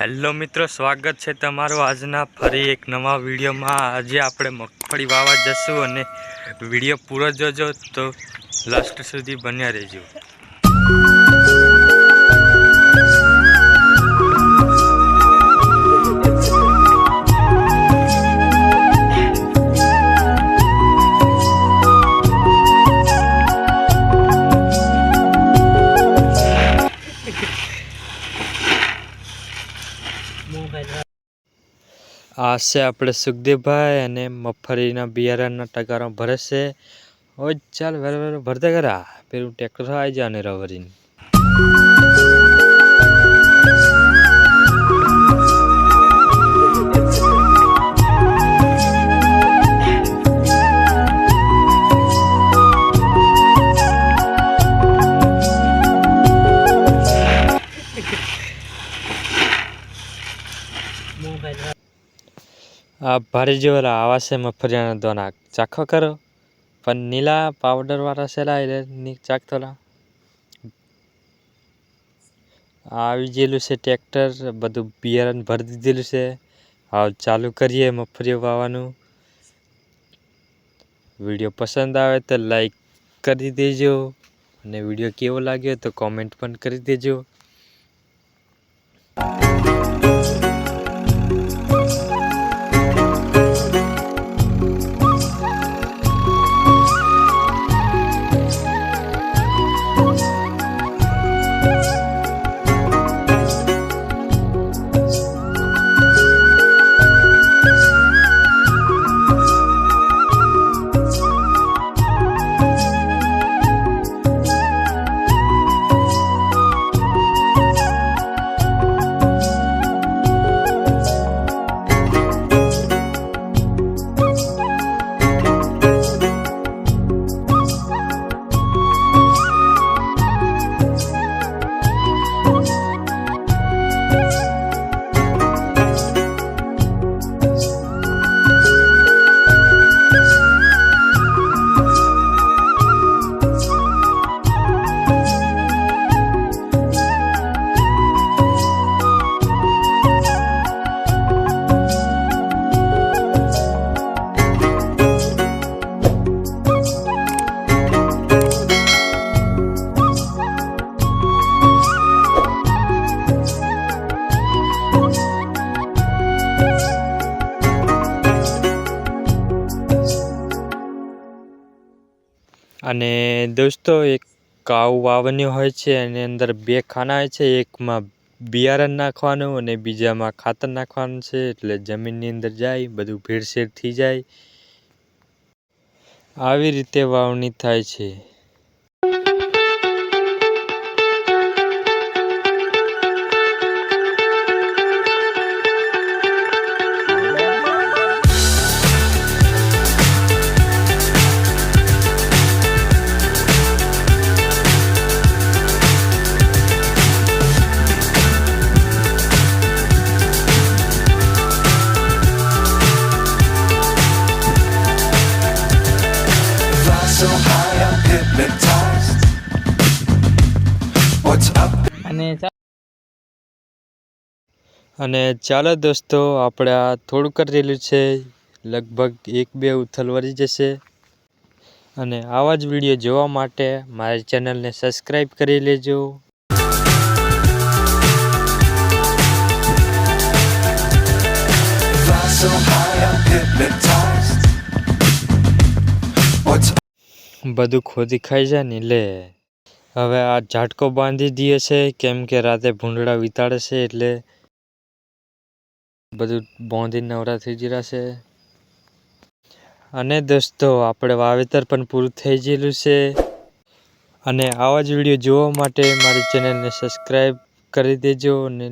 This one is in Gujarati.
હેલો મિત્રો, સ્વાગત છે તમારું આજના ફરી એક નવા વિડીયોમાં। આજે આપણે મગફળી વાવવા જશું અને વિડીયો પૂરો જોજો તો લાસ્ટ સુધી બન્યા રહેજો। આ છે આપણે સુખદેવભાઈ અને મગફળીના બિયારણના ટગારો ભરે છે। ઓ ચાલ વેર ભરતા કરા પેલું ટ્રેક્ટર આવી જાય ને રવરીને। આ ભારે જેવા આવા છે મગફળીના દોના ચાખો કરો પણ નીલા પાવડર વાળા છે એટલે ચાક થોડા આવી ગયેલું છે ટ્રેક્ટર બધું બિયારણ ભરી દીધેલું છે। હવે ચાલુ કરીએ મગફળી વાવવાનું। વિડીયો પસંદ આવે તો લાઈક કરી દેજો અને વિડીયો કેવો લાગ્યો તો કોમેન્ટ પણ કરી દેજો। અને દોસ્તો એક કાઉ વાવવાની હોય છે એની અંદર બે ખાના હોય છે, એકમાં બિયારણ નાખવાનું અને બીજામાં ખાતર નાખવાનું છે। એટલે જમીનની અંદર જાય બધું ભેળસેળ થઈ જાય, આવી રીતે વાવણી થાય છે। અને ચાલો દોસ્તો, આપણે આ થોડું કરેલું છે, લગભગ 1-2 ઉથલ વળી જશે। અને આવા જ વિડીયો જોવા માટે મારી ચેનલને સબસ્ક્રાઈબ કરી લેજો। બધું ખોદી ખાઈ જાય ને લે હવે આ ઝાટકો બાંધી દઈએ છે, કેમ કે રાતે ભૂંડડા વિતાડે છે એટલે બધું બાંધી નવરા થઈ ગયા છે। અને દોસ્તો આપણે વાવેતર પણ પૂરું થઈ ગયેલું છે। અને આવા જ વિડીયો જોવા માટે મારી ચેનલને સબસ્ક્રાઈબ કરી દેજો અને